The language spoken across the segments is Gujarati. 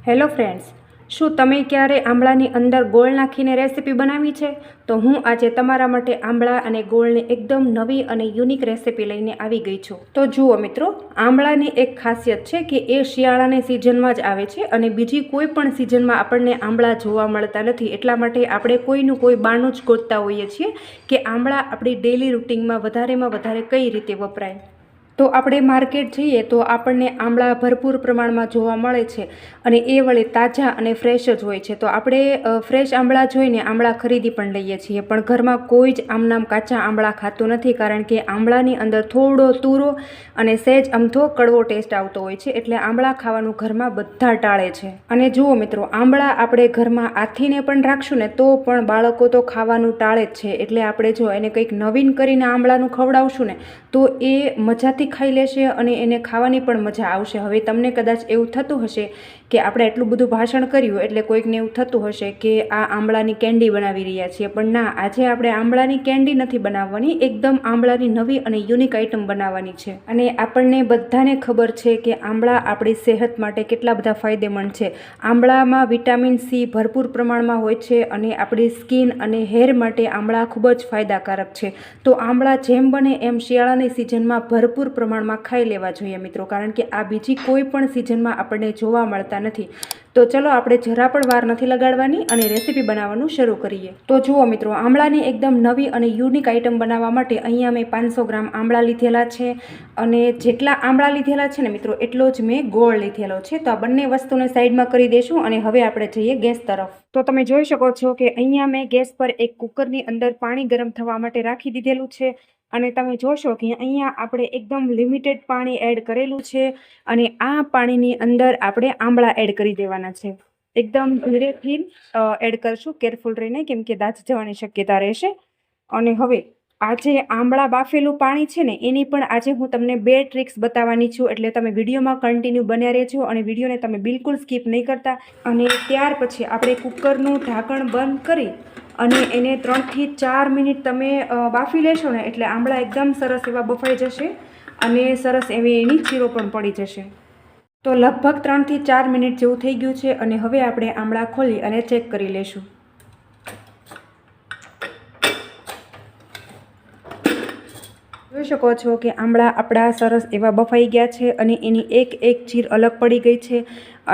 હેલો ફ્રેન્ડ્સ, શું તમે ક્યારે આંબળાની અંદર ગોળ નાખીને રેસીપી બનાવી છે? તો હું આજે તમારા માટે આંબળા અને ગોળની એકદમ નવી અને યુનિક રેસીપી લઈને આવી ગઈ છું. તો જુઓ મિત્રો, આંબળાની એક ખાસિયત છે કે એ શિયાળાની સિઝનમાં જ આવે છે અને બીજી કોઈ પણ સિઝનમાં આપણને આંબળા જોવા મળતા નથી. એટલા માટે આપણે કોઈનું કોઈ બહાનું જ ગોતતા હોઈએ છીએ કે આંબળા આપણી ડેઇલી રૂટિનમાં વધારે કઈ રીતે વપરાય. તો આપણે માર્કેટ જઈએ તો આપણને આંબળા ભરપૂર પ્રમાણમાં જોવા મળે છે અને એ વળી તાજા અને ફ્રેશ જ હોય છે. તો આપણે ફ્રેશ આંબળા જોઈને આંબળા ખરીદી પણ લઈએ છીએ, પણ ઘરમાં કોઈ જ આમનામ કાચા આંબળા ખાતું નથી, કારણ કે આંબળાની અંદર થોડો તુરો અને સહેજ અમથો કડવો ટેસ્ટ આવતો હોય છે. એટલે આંબળા ખાવાનું ઘરમાં બધા ટાળે છે. અને જુઓ મિત્રો, આંબળા આપણે ઘરમાં આથીને પણ રાખશું ને તો પણ બાળકો તો ખાવાનું ટાળે જ છે. એટલે આપણે જો એને કંઈક નવીન કરીને આંબળાનું ખવડાવશું ને તો એ મજાથી ખાઈ લેશે અને એને ખાવાની પણ મજા આવશે. હવે તમને કદાચ એવું થતું હશે કે આપણે એટલું બધું ભાષણ કર્યું એટલે કોઈકને એવું થતું હશે કે આ આંબળાની કેન્ડી બનાવી રહ્યા છીએ, પણ ના, આજે આપણે આંબળાની કેન્ડી નથી બનાવવાની, એકદમ આંબળાની નવી અને યુનિક આઈટમ બનાવવાની છે. અને આપણને બધાને ખબર છે કે આંબળા આપણી સેહત માટે કેટલા બધા ફાયદેમંદ છે. આંબળામાં વિટામિન સી ભરપૂર પ્રમાણમાં હોય છે અને આપણી સ્કિન અને હેર માટે આંબળા ખૂબ જ ફાયદાકારક છે. તો આંબળા જેમ બને એમ શિયાળાની સિઝનમાં ભરપૂર પ્રમાણમાં ખાઈ લેવા જોઈએ મિત્રો, કારણ કે આ બીજી કોઈ પણ સિઝનમાં આપણને જોવા મળતા નથી. તો ચલો આપણે જરા પણ વાર નથી લગાડવાની અને રેસીપી બનાવવાનું શરૂ કરીએ. તો જુઓ મિત્રો, આંબળાની એકદમ નવી અને યુનિક આઈટમ બનાવવા માટે અહીંયા મેં 500 ગ્રામ આંબળા લીધેલા છે અને જેટલા આંબળા લીધેલા છે ને મિત્રો એટલો જ મેં ગોળ લીધેલો છે. તો આ બંને વસ્તુને સાઈડમાં કરી દઈશું અને હવે આપણે જઈએ ગેસ તરફ. તો તમે જોઈ શકો છો કે અહીંયા મેં ગેસ પર એક કુકરની અંદર પાણી ગરમ થવા માટે રાખી દીધેલું છે અને તમે જોશો કે અહીંયા આપણે એકદમ લિમિટેડ પાણી એડ કરેલું છે અને આ પાણીની અંદર આપણે આંબળા એડ કરી દેવાના છે. એકદમ ધીરેથી એડ કરશું, કેરફુલ રહીને, કેમ કે દાઝી જવાની શક્યતા રહેશે. અને હવે આજે આંબળા બાફેલું પાણી છે ને એની પણ આજે હું તમને 2 ટ્રિક્સ બતાવવાની છું, એટલે તમે વિડીયોમાં કન્ટિન્યુ બન્યા રહેજો અને વિડીયોને તમે બિલકુલ સ્કીપ નહીં કરતા. અને ત્યાર પછી આપણે કુકરનું ઢાંકણ બંધ કરી અને એને 3 થી 4 મિનિટ તમે બાફી લેશો ને એટલે આંબળા એકદમ સરસ એવા બફાઈ જશે અને સરસ એવી એની ચીરો પણ પડી જશે. તો લગભગ 3 થી 4 મિનિટ જેવું થઈ ગયું છે અને હવે આપણે આંબળા ખોલી અને ચેક કરી લેશું. જોઈ શકો છો કે આંબળા આપણા સરસ એવા બફાઈ ગયા છે અને એની એક ચીર અલગ પડી ગઈ છે.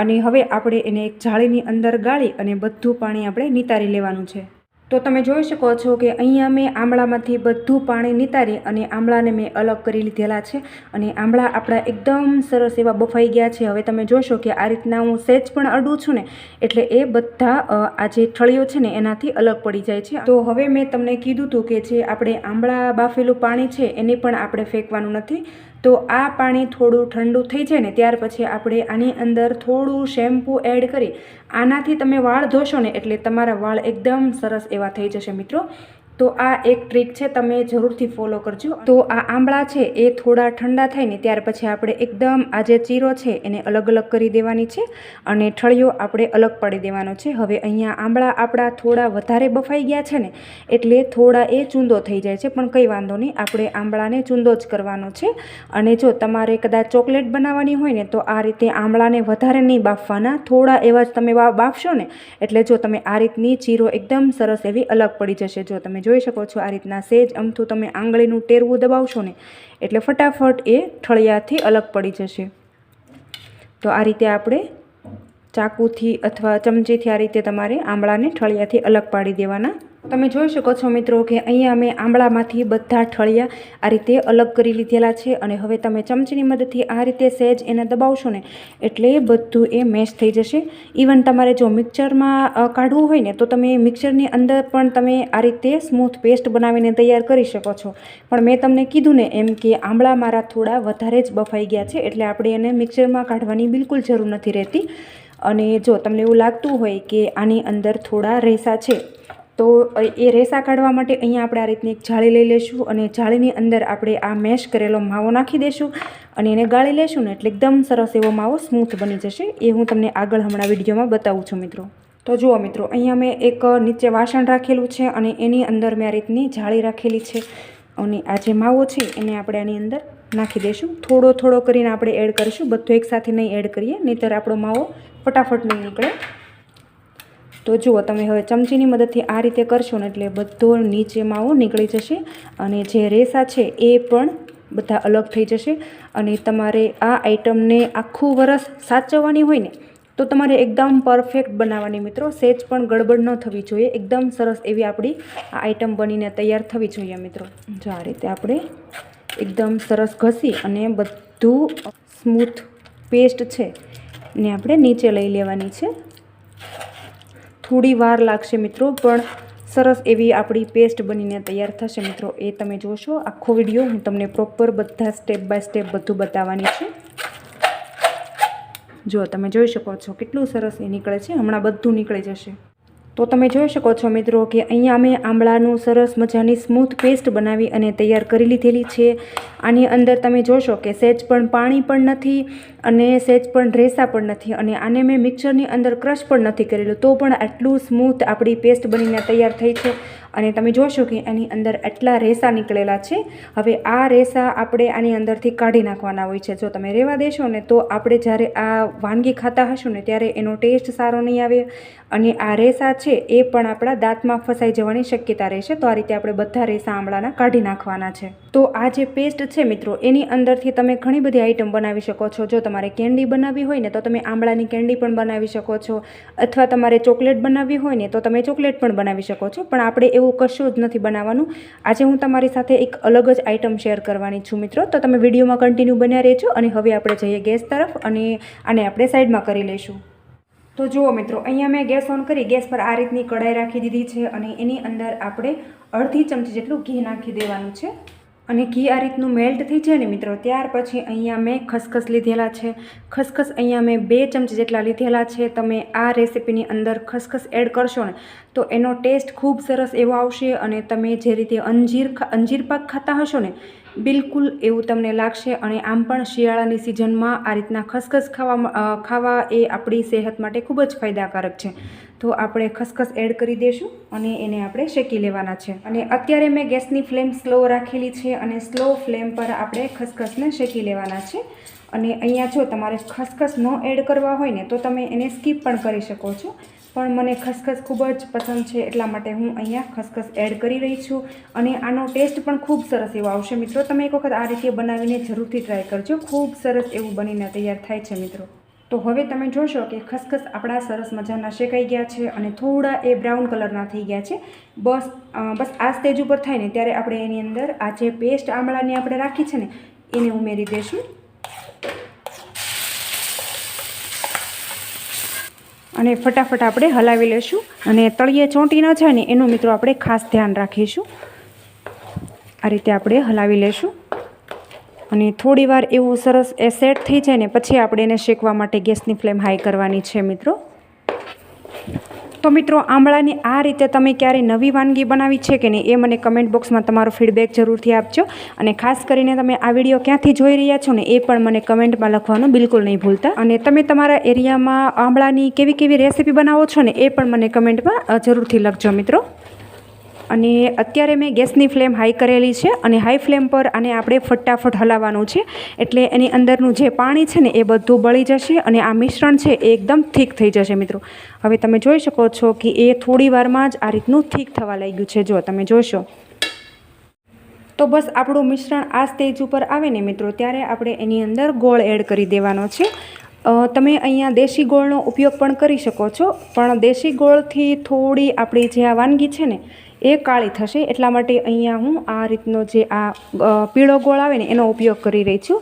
અને હવે આપણે એને એક જાળીની અંદર ગાળી અને બધું પાણી આપણે નિતારી લેવાનું છે. તો તમે જોઈ શકો છો કે અહીંયા મેં આંબળામાંથી બધું પાણી નિતારી અને આંબળાને મેં અલગ કરી લીધેલા છે અને આંબળા આપણા એકદમ સરસ એવા બફાઈ ગયા છે. હવે તમે જોશો કે આ રીતના હું સહેજ પણ અડું છું ને એટલે એ બધા આ જે ઠળીઓ છે ને એનાથી અલગ પડી જાય છે. તો હવે મેં તમને કીધું હતું કે જે આપણે આંબળા બાફેલું પાણી છે એને પણ આપણે ફેંકવાનું નથી. તો આ પાણી થોડું ઠંડુ થઈ જાય ને ત્યાર પછી આપણે આની અંદર થોડું શેમ્પૂ એડ કરી આનાથી તમે વાળ ધોશો ને એટલે તમારા વાળ એકદમ સરસ એવા થઈ જશે મિત્રો. તો આ એક ટ્રીક છે, તમે જરૂરથી ફોલો કરજો. તો આ આંબળા છે એ થોડા ઠંડા થાય ને ત્યાર પછી આપણે એકદમ આ જે ચીરો છે એને અલગ કરી દેવાની છે અને ઠળીઓ આપણે અલગ પાડી દેવાનો છે. હવે અહીંયા આંબળા આપણા થોડા વધારે બફાઈ ગયા છે ને એટલે થોડા એ ચૂંદો થઈ જાય છે, પણ કંઈ વાંધો નહીં, આપણે આંબળાને ચૂંદો જ કરવાનો છે. અને જો તમારે કદાચ ચોકલેટ બનાવવાની હોય ને તો આ રીતે આંબળાને વધારે નહીં બાફવાના, થોડા એવા જ તમે બાફશો ને એટલે જો તમે આ રીતની ચીરો એકદમ સરસ એવી અલગ પડી જશે. જો તમે જોઈ શકો છો આ રીતના સહેજ અમથું તમે આંગળીનું ટેરવું દબાવશો ને એટલે ફટાફટ એ ઠળિયાથી અલગ પડી જશે. તો આ રીતે આપણે ચાકુથી અથવા ચમચીથી આ રીતે તમારે આંબળાને ઠળિયાથી અલગ પાડી દેવાના. તમે જોઈ શકો છો મિત્રો કે અહીંયા મેં આંબળામાંથી બધા ઠળિયા આ રીતે અલગ કરી લીધેલા છે અને હવે તમે ચમચીની મદદથી આ રીતે સહેજ એને દબાવશો ને એટલે બધું એ મેશ થઈ જશે. ઇવન તમારે જો મિક્સરમાં કાઢવું હોય ને તો તમે મિક્સરની અંદર પણ તમે આ રીતે સ્મૂથ પેસ્ટ બનાવીને તૈયાર કરી શકો છો. પણ મેં તમને કીધું ને એમ કે આંબળા મારા થોડા વધારે જ બફાઈ ગયા છે એટલે આપણે એને મિક્સરમાં કાઢવાની બિલકુલ જરૂર નથી રહેતી. અને જો તમને એવું લાગતું હોય કે આની અંદર થોડા રેસા છે તો એ રેસા કાઢવા માટે અહીંયા આપણે આ રીતની એક જાળી લઈ લઈશું અને જાળીની અંદર આપણે આ મેશ કરેલો માવો નાખી દઈશું અને એને ગાળી લેશું ને એટલે એકદમ સરસ એવો માવો સ્મૂથ બની જશે. એ હું તમને આગળ હમણાં વિડીયોમાં બતાવું છું મિત્રો. તો જુઓ મિત્રો, અહીંયા મેં એક નીચે વાસણ રાખેલું છે અને એની અંદર મેં આ રીતની જાળી રાખેલી છે અને આ જે માવો છે એને આપણે આની અંદર નાખી દઈશું. થોડો થોડો કરીને આપણે એડ કરીશું, બધું એકસાથે નહીં એડ કરીએ, નહીંતર આપણો માવો ફટાફટ નહીં નીકળે. તો જુઓ તમે હવે ચમચીની મદદથી આ રીતે કરશો ને એટલે બધો નીચે માવો નીકળી જશે અને જે રેસા છે એ પણ બધા અલગ થઈ જશે. અને તમારે આ આઈટમને આખું વરસ સાચવવાની હોય ને તો તમારે એકદમ પરફેક્ટ બનાવવાની મિત્રો. સહેજ પણ ગડબડ ન થવી જોઈએ. એકદમ સરસ એવી આપણી આ આઈટમ બનીને તૈયાર થવી જોઈએ મિત્રો. જો આ રીતે આપણે એકદમ સરસ ઘસી અને બધું સ્મૂથ પેસ્ટ છે ને આપણે નીચે લઈ લેવાની છે. થોડી વાર લાગશે મિત્રો, પણ સરસ એવી આપણી પેસ્ટ બનીને તૈયાર થશે મિત્રો. એ તમે જોશો આખો વિડીયો, હું તમને પ્રોપર બધા સ્ટેપ બાય સ્ટેપ બધું બતાવવાની છે. જો તમે જોઈ શકો છો કેટલું સરસ એ નીકળે છે. હમણાં બધું નીકળી જશે. તો તમે જોઈ શકો છો મિત્રો કે અહીંયા અમે આંબળાનું સરસ મજાની સ્મૂથ પેસ્ટ બનાવી અને તૈયાર કરી લીધેલી છે. આની અંદર તમે જોશો કે સહેજ પણ પાણી પણ નથી અને સહેજ પણ રેસા પણ નથી અને આને મેં મિક્સરની અંદર ક્રશ પણ નથી કરેલું, તો પણ આટલું સ્મૂથ આપણી પેસ્ટ બનીને તૈયાર થઈ છે. અને તમે જોશો કે એની અંદર આટલા રેસા નીકળેલા છે. હવે આ રેસા આપણે આની અંદરથી કાઢી નાખવાના હોય છે. જો તમે રહેવા દેશો ને તો આપણે જ્યારે આ વાનગી ખાતા હશું ને ત્યારે એનો ટેસ્ટ સારો નહીં આવે અને આ રેસા છે એ પણ આપણા દાંતમાં ફસાઈ જવાની શક્યતા રહેશે. તો આ રીતે આપણે બધા રેસા આંબળાના કાઢી નાખવાના છે. તો આ જે પેસ્ટ છે મિત્રો એની અંદરથી તમે ઘણી બધી આઈટમ બનાવી શકો છો. જો તમારે કેન્ડી બનાવવી હોય ને તો તમે આંબળાની કેન્ડી પણ બનાવી શકો છો, અથવા તમારે ચોકલેટ બનાવવી હોય ને તો તમે ચોકલેટ પણ બનાવી શકો છો. પણ આપણે એવું કશું જ નથી બનાવવાનું. આજે હું તમારી સાથે એક અલગ જ આઈટમ શેર કરવાની છું મિત્રો. તો તમે વિડીયોમાં કન્ટિન્યુ બન્યા રહેજો. અને હવે આપણે જઈએ ગેસ તરફ અને આને આપણે સાઈડમાં કરી લઈશું. તો જુઓ મિત્રો, અહીંયા મેં ગેસ ઓન કરી ગેસ પર આ રીતની કઢાઈ રાખી દીધી છે અને એની અંદર આપણે અડધી ચમચી જેટલું ઘી નાખી દેવાનું છે. અને ઘી આ રીતનું મેલ્ટ થઈ જાય ને મિત્રો, ત્યાર પછી અહીંયા મેં ખસખસ લીધેલા છે. ખસખસ અહીંયા મેં 2 ચમચી જેટલા લીધેલા છે. તમે આ રેસીપીની અંદર ખસખસ એડ કરશો ને તો એનો ટેસ્ટ ખૂબ સરસ એવો આવશે અને તમે જે રીતે અંજીર પાક ખાતા હશો ને બિલકુલ એવું તમને લાગશે. અને આમ પણ શિયાળાની સિઝનમાં આ રીતના ખસખસ ખાવા એ આપણી સેહત માટે ખૂબ જ ફાયદાકારક છે. તો આપણે ખસખસ એડ કરી દઈશું અને એને આપણે શેકી લેવાના છે. અને અત્યારે મેં ગેસની ફ્લેમ સ્લો રાખેલી છે અને સ્લો ફ્લેમ પર આપણે ખસખસને શેકી લેવાના છે. અને અહીંયા જો તમારે ખસખસ ન એડ કરવા હોય ને તો તમે એને સ્કીપ પણ કરી શકો છો. પણ મને ખસખસ ખૂબ જ પસંદ છે એટલા માટે હું અહીંયા ખસખસ એડ કરી રહી છું. અને આનો ટેસ્ટ પણ ખૂબ સરસ એવો આવશે મિત્રો. તમે એક વખત આ રીતે બનાવીને જરૂરથી ટ્રાય કરજો. ખૂબ સરસ એવું બનીને તૈયાર થાય છે મિત્રો. તો હવે તમે જોશો કે ખસખસ આપણા સરસ મજાના શેકાઈ ગયા છે અને થોડા એ બ્રાઉન કલરના થઈ ગયા છે. બસ આ સ્ટેજ ઉપર થાય ને ત્યારે આપણે એની અંદર આ જે પેસ્ટ આંબળાની આપણે રાખી છે ને એને ઉમેરી દઈશું. અને ફટાફટ આપણે હલાવી લઈશું. અને તળિયે ચોંટી ન જાય ને એનું મિત્રો આપણે ખાસ ધ્યાન રાખીશું. આ રીતે આપણે હલાવી લઈશું અને થોડી વાર એવું સરસ એ સેટ થઈ જાય ને પછી આપણે એને શેકવા માટે ગેસની ફ્લેમ હાઈ કરવાની છે મિત્રો. તો મિત્રો, આંબળાની આ રીતે તમે ક્યારેય નવી વાનગી બનાવી છે કે નહીં એ મને કમેન્ટ બોક્સમાં તમારો ફીડબેક જરૂરથી આપજો. અને ખાસ કરીને તમે આ વિડીયો ક્યાંથી જોઈ રહ્યા છો ને એ પણ મને કમેન્ટમાં લખવાનું બિલકુલ નહીં ભૂલતા. અને તમે તમારા એરિયામાં આંબળાની કેવી કેવી રેસીપી બનાવો છો ને એ પણ મને કમેન્ટમાં જરૂરથી લખજો મિત્રો. અને અત્યારે મેં ગેસની ફ્લેમ હાઈ કરેલી છે અને હાઈ ફ્લેમ પર આને આપણે ફટાફટ હલાવવાનું છે. એટલે એની અંદરનું જે પાણી છે ને એ બધું બળી જશે અને આ મિશ્રણ છે એ એકદમ થીક થઈ જશે મિત્રો. હવે તમે જોઈ શકો છો કે એ થોડી વારમાં જ આ રીતનું થીક થવા લાગ્યું છે. જો તમે જોશો તો બસ આપણું મિશ્રણ આ સ્ટેજ ઉપર આવે ને મિત્રો ત્યારે આપણે એની અંદર ગોળ એડ કરી દેવાનો છે. તમે અહીંયા દેશી ગોળનો ઉપયોગ પણ કરી શકો છો, પણ દેશી ગોળથી થોડી આપણી જે આ વાનગી છે ને એ કાળી થશે. એટલા માટે અહીંયા હું આ રીતનો જે આ પીળો ગોળ આવે ને એનો ઉપયોગ કરી રહી છું.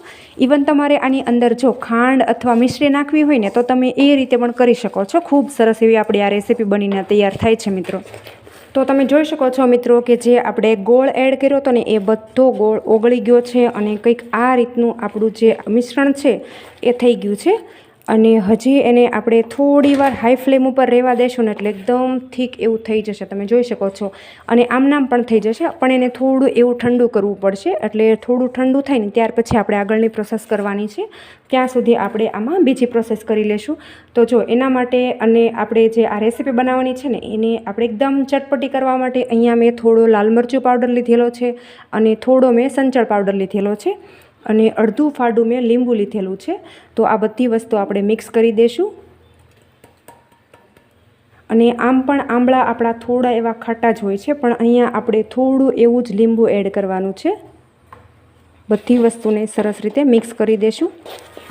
ઇવન તમારે આની અંદર જો ખાંડ અથવા મિશ્રી નાખવી હોય ને તો તમે એ રીતે પણ કરી શકો છો. ખૂબ સરસ એવી આપણી આ રેસીપી બનીને તૈયાર થાય છે મિત્રો. તો તમે જોઈ શકો છો મિત્રો કે જે આપણે ગોળ એડ કર્યો હતો ને એ બધો ગોળ ઓગળી ગયો છે અને કંઈક આ રીતનું આપણું જે મિશ્રણ છે એ થઈ ગયું છે. અને હજી એને આપણે થોડી વાર હાઈ ફ્લેમ ઉપર રહેવા દેશું ને એટલે એકદમ થીક એવું થઈ જશે. તમે જોઈ શકો છો. અને આમનામ પણ થઈ જશે, પણ એને થોડું એવું ઠંડુ કરવું પડશે. એટલે થોડું ઠંડુ થાય ને ત્યાર પછી આપણે આગળની પ્રોસેસ કરવાની છે. ત્યાં સુધી આપણે આમાં બીજી પ્રોસેસ કરી લઈશું. તો જો એના માટે અને આપણે જે આ રેસીપી બનાવવાની છે ને એને આપણે એકદમ ચટપટી કરવા માટે અહીંયા મેં થોડો લાલ મરચું પાવડર લીધેલો છે અને થોડો મેં સંચળ પાવડર લીધેલો છે. અને અડધું ફાડું મેં લીંબુ લીધેલું છે. તો આ બધી વસ્તુ આપણે મિક્સ કરી દઈશું. અને આમ પણ આંબળા આપણા થોડા એવા ખાટા જ હોય છે, પણ અહીંયા આપણે થોડું એવું જ લીંબુ એડ કરવાનું છે. બધી વસ્તુને સરસ રીતે મિક્સ કરી દઈશું.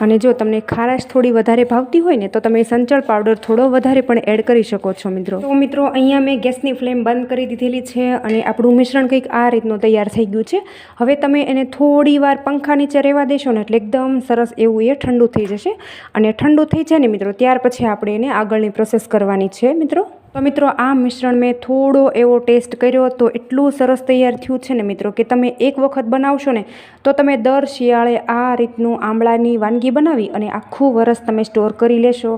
અને જો તમને ખારાશ થોડી વધારે ભાવતી હોય ને તો તમે સંચળ પાવડર થોડો વધારે પણ એડ કરી શકો છો મિત્રો. તો મિત્રો અહીંયા મેં ગેસની ફ્લેમ બંધ કરી દીધેલી છે અને આપણું મિશ્રણ કંઈક આ રીતનું તૈયાર થઈ ગયું છે. હવે તમે એને થોડી વાર પંખા નીચે રહેવા દેશો ને એટલે એકદમ સરસ એવું એ ઠંડુ થઈ જશે. અને ઠંડુ થઈ જાય ને મિત્રો ત્યાર પછી આપણે એને આગળની પ્રોસેસ કરવાની છે મિત્રો. તો મિત્રો આ મિશ્રણ મેં થોડો એવો ટેસ્ટ કર્યો તો એટલું સરસ તૈયાર થયું છે ને મિત્રો કે તમે એક વખત બનાવશો ને તો તમે દર શિયાળે આ રીતનું આંબળાની વાનગી બનાવી અને આખું વરસ તમે સ્ટોર કરી લેશો.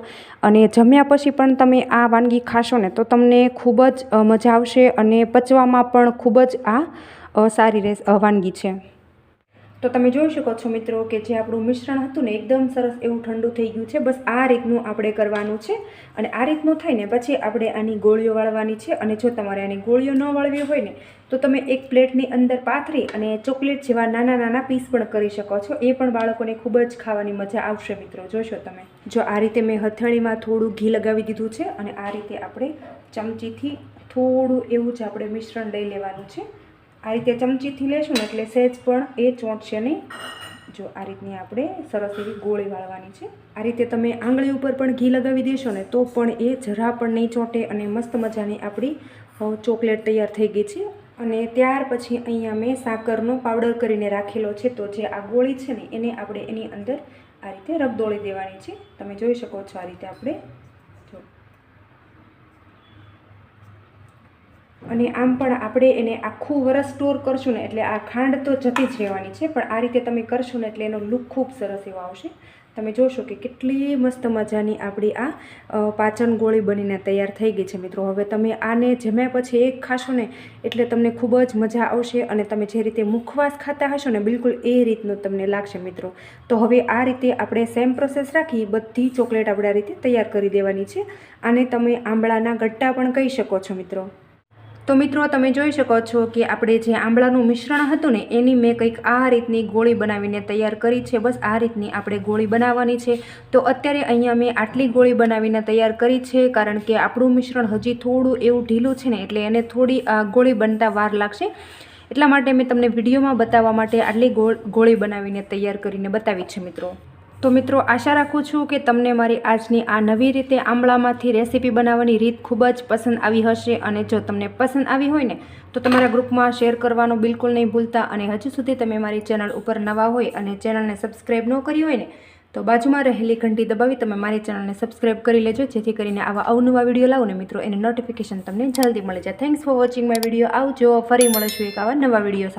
અને જમ્યા પછી પણ તમે આ વાનગી ખાશો ને તો તમને ખૂબ જ મજા આવશે અને પચવામાં પણ ખૂબ જ આ સારી વાનગી છે. તો તમે જોઈ શકો છો મિત્રો કે જે આપણું મિશ્રણ હતું ને એકદમ સરસ એવું ઠંડુ થઈ ગયું છે. બસ આ રીતનું આપણે કરવાનું છે. અને આ રીતનું થાય ને પછી આપણે આની ગોળીઓ વાળવાની છે. અને જો તમારે આની ગોળીઓ ન વાળવી હોય ને તો તમે એક પ્લેટની અંદર પાથરી અને ચોકલેટ જેવા નાના નાના પીસ પણ કરી શકો છો. એ પણ બાળકોને ખૂબ જ ખાવાની મજા આવશે મિત્રો. જોશો તમે. જો આ રીતે મેં હથેળીમાં થોડું ઘી લગાવી દીધું છે અને આ રીતે આપણે ચમચીથી થોડું એવું જ આપણે મિશ્રણ લઈ લેવાનું છે. આ રીતે ચમચીથી લેશું ને એટલે સહેજ પણ એ ચોંટશે નહીં. જો આ રીતની આપણે સરસ એવી ગોળી વાળવાની છે. આ રીતે તમે આંગળી ઉપર પણ ઘી લગાવી દેશો ને તો પણ એ જરા પણ નહીં ચોંટે અને મસ્ત મજાની આપણી ચોકલેટ તૈયાર થઈ ગઈ છે. અને ત્યાર પછી અહીંયા મેં સાકરનો પાવડર કરીને રાખેલો છે. તો જે આ ગોળી છે ને એને આપણે એની અંદર આ રીતે રગદોળી દેવાની છે. તમે જોઈ શકો છો આ રીતે આપણે અને આમ પણ આપણે એને આખું વરસ સ્ટોર કરશું ને એટલે આ ખાંડ તો જતી જ રહેવાની છે, પણ આ રીતે તમે કરશો ને એટલે એનો લુક ખૂબ સરસ એવો આવશે. તમે જોશો કે કેટલી મસ્ત મજાની આપણી આ પાચન ગોળી બનીને તૈયાર થઈ ગઈ છે મિત્રો. હવે તમે આને જમ્યા પછી એક ખાશો ને એટલે તમને ખૂબ જ મજા આવશે અને તમે જે રીતે મુખવાસ ખાતા હશો ને બિલકુલ એ રીતનું તમને લાગશે મિત્રો. તો હવે આ રીતે આપણે સેમ પ્રોસેસ રાખી બધી ચોકલેટ આપણે આ રીતે તૈયાર કરી દેવાની છે. આને તમે આંબળાના ગટ્ટા પણ કહી શકો છો મિત્રો. તો મિત્રો તમે જોઈ શકો છો કે આપણે જે આંબળાનું મિશ્રણ હતું ને એની મેં કંઈક આ રીતની ગોળી બનાવીને તૈયાર કરી છે. બસ આ રીતની આપણે ગોળી બનાવવાની છે. તો અત્યારે અહીંયા મેં આટલી ગોળી બનાવીને તૈયાર કરી છે કારણ કે આપણું મિશ્રણ હજી થોડું એવું ઢીલું છે ને એટલે એને થોડી ગોળી બનતા વાર લાગશે. એટલા માટે મેં તમને વિડીયોમાં બતાવવા માટે આટલી ગોળી બનાવીને તૈયાર કરીને બતાવી છે મિત્રો. તો મિત્રો આશા રાખું છું કે તમને મારી આજની આ નવી રીતે આંબળામાંથી રેસીપી બનાવવાની રીત ખૂબ જ પસંદ આવી હશે. અને જો તમને પસંદ આવી હોય ને તો તમારા ગ્રુપમાં શેર કરવાનું બિલકુલ નહીં ભૂલતા. અને હજુ સુધી તમે મારી ચેનલ ઉપર નવા હોય અને ચેનલને સબસ્ક્રાઈબ ન કરી હોય ને તો બાજુમાં રહેલી ઘંટી દબાવી તમે મારી ચેનલને સબસ્ક્રાઈબ કરી લેજો, જેથી કરીને આવા અવનવા વિડીયો લાવો ને મિત્રો એની નોટિફિકેશન તમને જલ્દી મળી જાય. Thanks for watching my video. આવજો, ફરી મળીશું એક આવા નવા વિડીયો સાથે.